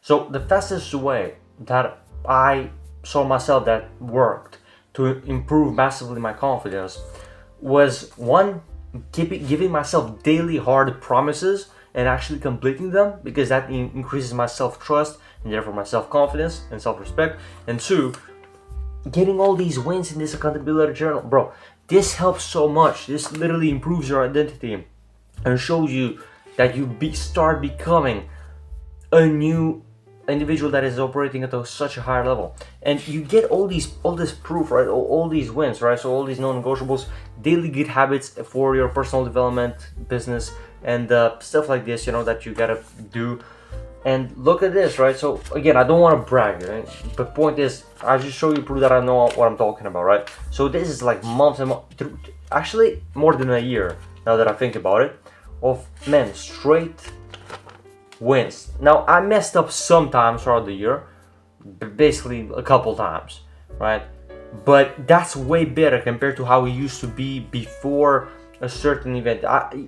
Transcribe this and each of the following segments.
So the fastest way that I saw myself that worked to improve massively my confidence was one, giving myself daily hard promises and actually completing them, because that increases my self-trust and therefore my self-confidence and self-respect. And two, getting all these wins in this accountability journal. Bro, this helps so much. This literally improves your identity and shows you that you start becoming a new individual that is operating at such a higher level, and you get all this proof, right? All these wins, right? So all these non-negotiables, daily good habits for your personal development, business, and stuff like this, that you gotta do. And look at this, right? So again, I don't want to brag, right? But point is, I just show you proof that I know what I'm talking about, right? So this is like months and months, actually more than a year now that I think about it, of straight wins. Now I messed up sometimes throughout the year, basically a couple times, right? But that's way better compared to how it used to be before a certain event.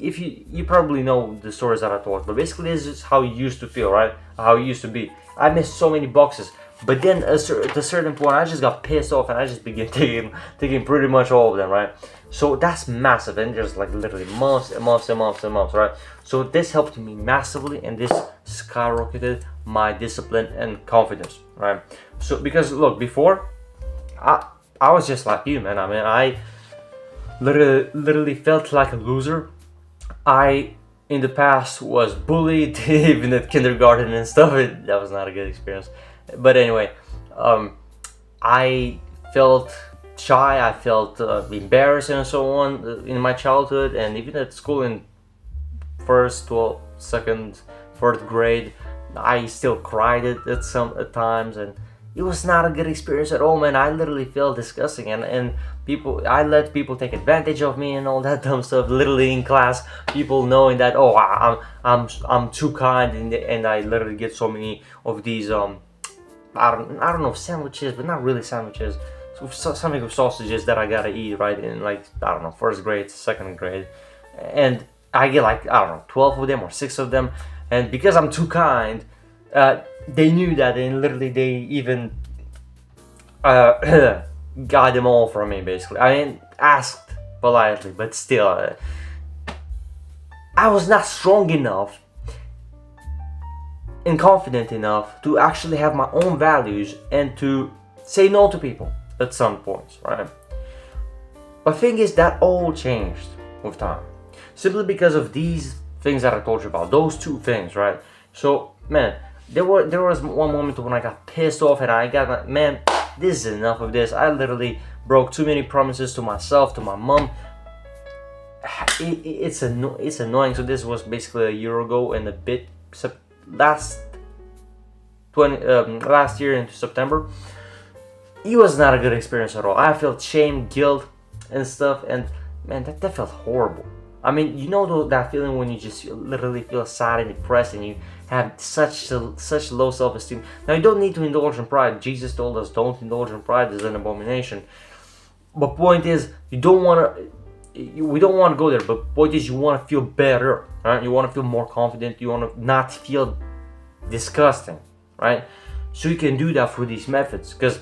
If you probably know the stories that I told, but basically this is how it used to feel, right? How it used to be. I missed so many boxes, but then at a certain point, I just got pissed off and I just began taking pretty much all of them, right? So that's massive, and just like literally months and months and months and months, right? So this helped me massively, and this skyrocketed my discipline and confidence, right? So because look, before I was just like you, man. I mean, I literally felt like a loser. I in the past was bullied even at kindergarten and stuff. That was not a good experience. But anyway, I felt shy, I felt embarrassed and so on in my childhood, and even at school in first, well, second, fourth grade, I still cried at times, and it was not a good experience at all, man. I literally felt disgusting, and I let people take advantage of me and all that dumb stuff. Literally in class, people knowing that, oh, I'm too kind, and I literally get so many of these I don't know, sandwiches, but not really sandwiches. So something with sausages that I gotta eat, right? In like, I don't know, first grade, second grade, and I get like, I don't know, 12 of them or 6 of them, and because I'm too kind, they knew that, and literally they even got them all from me, basically. I mean, asked politely, but still, I was not strong enough and confident enough to actually have my own values and to say no to people at some points, right? But thing is, that all changed with time, simply because of these things that I told you about, those 2 things, right? So, man, there was one moment when I got pissed off and I got like, man, this is enough of this. I literally broke too many promises to myself, to my mom. It's annoying. So this was basically a year ago and a bit, last year in September. It was not a good experience at all. I felt shame, guilt, and stuff, and man, that felt horrible. I mean, that feeling when you just literally feel sad and depressed, and you have such low self-esteem. Now, you don't need to indulge in pride. Jesus told us, don't indulge in pride, it's an abomination. But point is, we don't want to go there. But point is, you want to feel better, right? You want to feel more confident. You want to not feel disgusting, right? So you can do that through these methods. Because,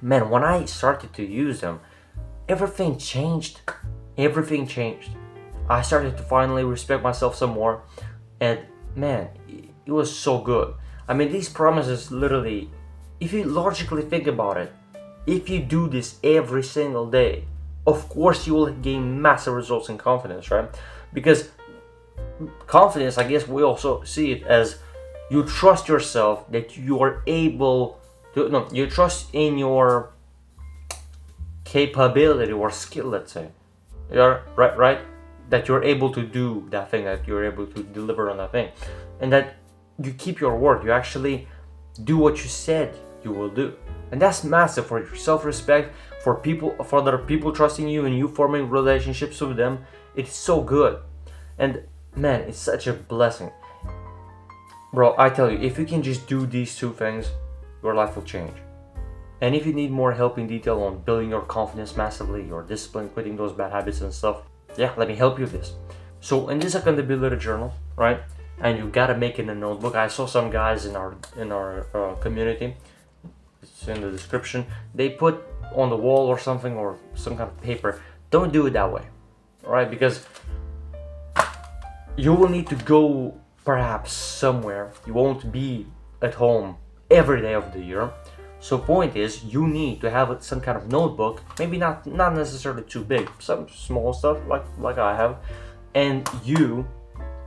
man, when I started to use them, everything changed. Everything changed. I started to finally respect myself some more, and man, it was so good. I mean, these promises literally, if you logically think about it, if you do this every single day, of course you will gain massive results in confidence, right? Because confidence, I guess we also see it as you trust yourself that you are able to, no, you trust in your capability or skill, let's say. Yeah, right? That you're able to do that thing, that you're able to deliver on that thing, and that you keep your word. You actually do what you said you will do, and that's massive for your self-respect, for other people trusting you, and you forming relationships with them. It's so good, and man, it's such a blessing, bro. I tell you, if you can just do these 2 things, your life will change. And if you need more help in detail on building your confidence massively, your discipline, quitting those bad habits and stuff, yeah, let me help you with this. So in this accountability journal, right, and you gotta make it in a notebook. I saw some guys in our community, it's in the description, they put on the wall or something, or some kind of paper. Don't do it that way, right? Because you will need to go perhaps somewhere. You won't be at home every day of the year. So point is, you need to have some kind of notebook, maybe not necessarily too big, some small stuff like I have, and you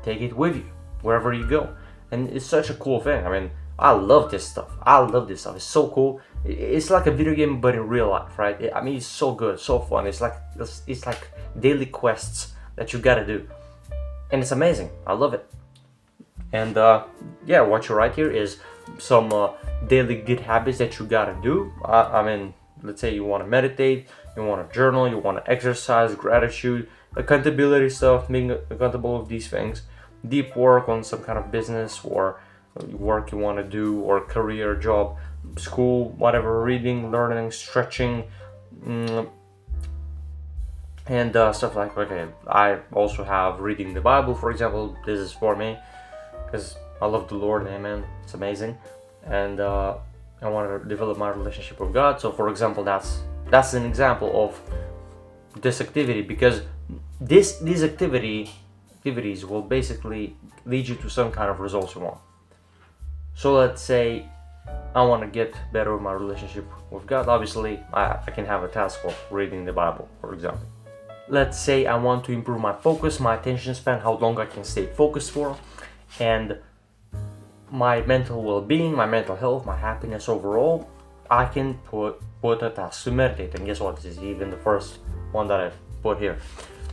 take it with you wherever you go. And it's such a cool thing. I mean, I love this stuff. It's so cool. It's like a video game, but in real life, right? I mean, it's so good, so fun. It's like daily quests that you gotta do, and it's amazing. I love it. And yeah, what you write here is some daily good habits that you gotta do. I mean, let's say you want to meditate, you want to journal, you want to exercise, gratitude, accountability stuff, being accountable of these things, deep work on some kind of business or work you want to do, or career, job, school, whatever, reading, learning, stretching, and stuff like, okay, I also have reading the Bible, for example. This is for me because I love the Lord, amen. It's amazing, and I want to develop my relationship with God. So, for example, that's an example of this activity, because these activities will basically lead you to some kind of results you want. So let's say I want to get better with my relationship with God. Obviously, I can have a task of reading the Bible, for example. Let's say I want to improve my focus, my attention span, how long I can stay focused for, and my mental well-being, my mental health, my happiness overall. I can put a task to meditate, and guess what? This is even the first one that I put here.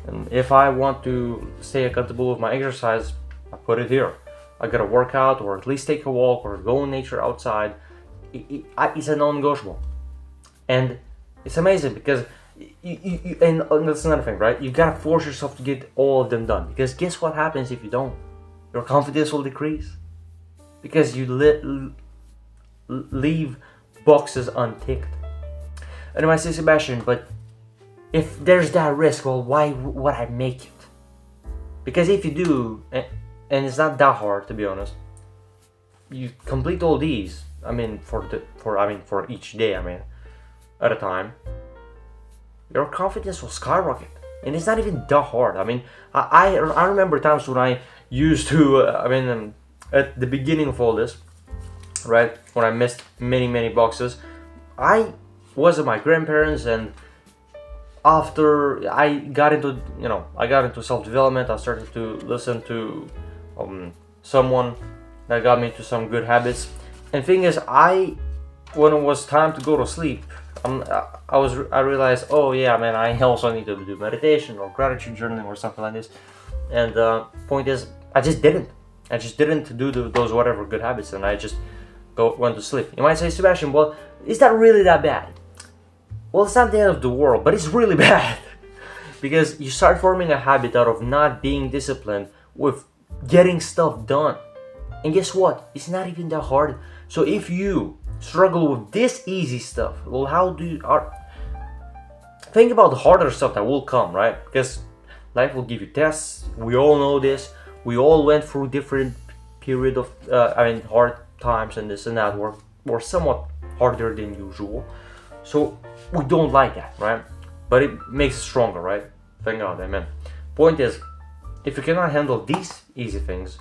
And if I want to stay accountable with my exercise, I put it here. I gotta work out, or at least take a walk, or go in nature outside. It's a non-negotiable, and it's amazing because and that's another thing, right? You gotta force yourself to get all of them done, because guess what happens if you don't? Your confidence will decrease because you leave boxes unticked. And I might say, Sebastian, but if there's that risk, well, why would I make it? Because if you do, and it's not that hard, to be honest, you complete all these. I mean, for each day. I mean, at a time, your confidence will skyrocket, and it's not even that hard. I mean, I remember times when I used to. At the beginning of all this, right, when I missed many boxes, I was at my grandparents, and after I got into self-development, I started to listen to someone that got me to some good habits. And thing is, when it was time to go to sleep, I realized, oh yeah, man, I also need to do meditation or gratitude journaling or something like this. And point is, I just didn't do those whatever good habits, and I just went to sleep. You might say, Sebastian, well, is that really that bad? Well, it's not the end of the world, but it's really bad. Because you start forming a habit out of not being disciplined with getting stuff done. And guess what? It's not even that hard. So if you struggle with this easy stuff, well, think about the harder stuff that will come, right? Because life will give you tests. We all know this. We all went through different period of hard times, and this and that were somewhat harder than usual. So we don't like that, right? But it makes us stronger, right? Thank God, amen. Point is, if you cannot handle these easy things,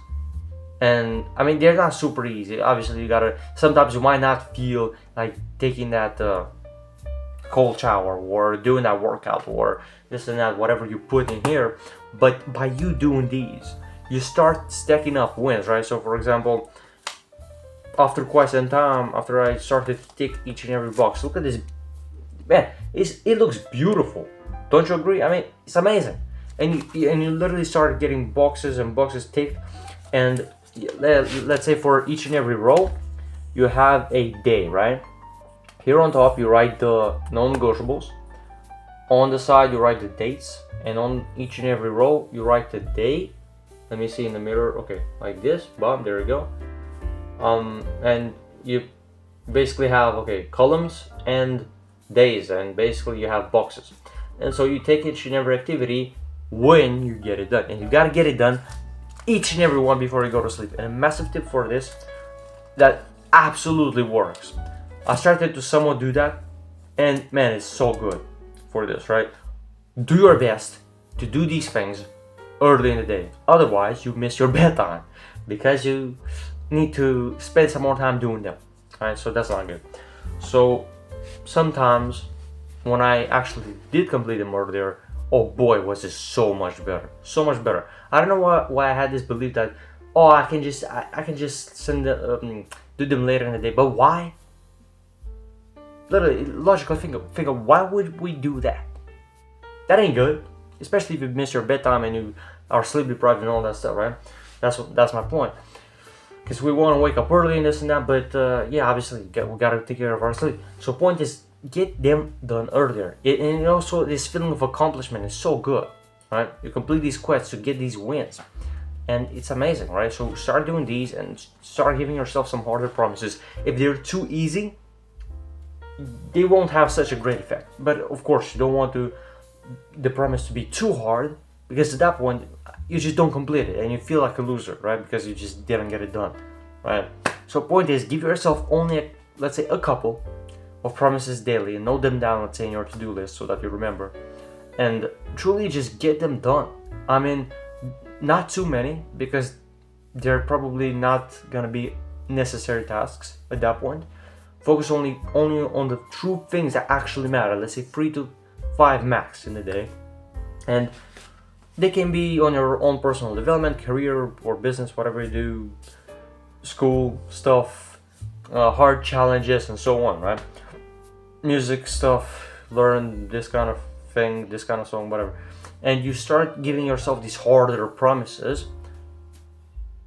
and I mean, they're not super easy. Obviously, sometimes you might not feel like taking that cold shower or doing that workout or this and that, whatever you put in here. But by you doing these, you start stacking up wins, right? So for example, after quite some time, after I started to tick each and every box, look at this, man, it looks beautiful. Don't you agree? I mean, it's amazing. And you literally start getting boxes and boxes ticked, and let's say for each and every row, you have a day, right? Here on top, you write the non-negotiables. On the side, you write the dates, and on each and every row, you write the day. Let me see in the mirror. Okay, like this. Boom, there you go. And you basically have columns and days, and basically you have boxes. And so you take each and every activity when you get it done, and you gotta get it done each and every one before you go to sleep. And a massive tip for this that absolutely works. I started to somewhat do that, and man, it's so good for this, right? Do your best to do these things early in the day. Otherwise, you miss your bedtime because you need to spend some more time doing them, right? So that's not good. So sometimes when I actually did complete them earlier, oh boy, was it so much better, so much better. I don't know why I had this belief that I can just send do them later in the day, but why? Literally, logically think of why would we do that? That ain't good, especially if you miss your bedtime and you are sleep deprived and all that stuff, right? That's my point. Because we want to wake up early and this and that, but yeah, obviously we gotta take care of our sleep. So point is, get them done earlier. And also this feeling of accomplishment is so good, right? You complete these quests to get these wins, and it's amazing, right? So start doing these and start giving yourself some harder promises. If they're too easy, they won't have such a great effect. But of course, you don't want the promise to be too hard, because at that point you just don't complete it and you feel like a loser, right? Because you just didn't get it done, right? So point is, give yourself only let's say a couple of promises daily and note them down, let's say, in your to-do list so that you remember, and truly just get them done. I mean, not too many, because they're probably not gonna be necessary tasks at that point. Focus only on the true things that actually matter. Let's say 3 to 5 max in the day, and they can be on your own personal development, career or business, whatever you do, school stuff, hard challenges and so on, right? Music stuff, learn this kind of thing, this kind of song, whatever. And you start giving yourself these harder promises,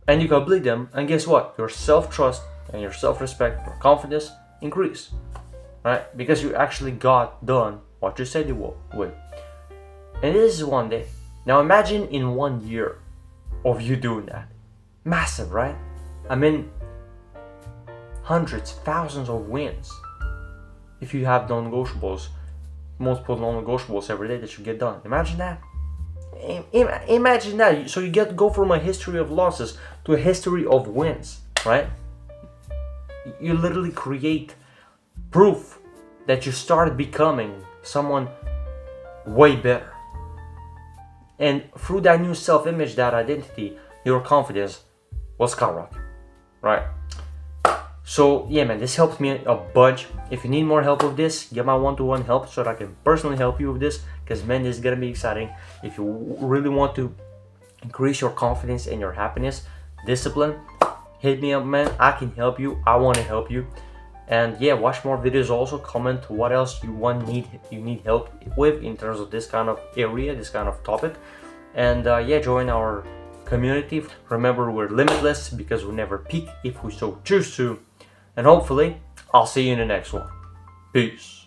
and you complete them, and guess what? Your self-trust and your self-respect, your confidence increase, right? Because you actually got done what you said you would. And this is one day. Now imagine in 1 year of you doing that. Massive, right? I mean, hundreds, thousands of wins. If you have non-negotiables, multiple non-negotiables every day that you get done. Imagine that. Imagine that. So you go from a history of losses to a history of wins, right? You literally create proof that you started becoming someone way better. And through that new self-image, that identity, your confidence will skyrocket, right? So yeah, man, this helped me a bunch. If you need more help with this, get my one-to-one help so that I can personally help you with this, because man, this is gonna be exciting. If you really want to increase your confidence and your happiness, discipline, hit me up, man. I can help you. I want to help you. And yeah, watch more videos. Also comment what else you need help with in terms of this kind of area, this kind of topic. And yeah, join our community. Remember, we're limitless because we never peak if we so choose to. And hopefully I'll see you in the next one. Peace.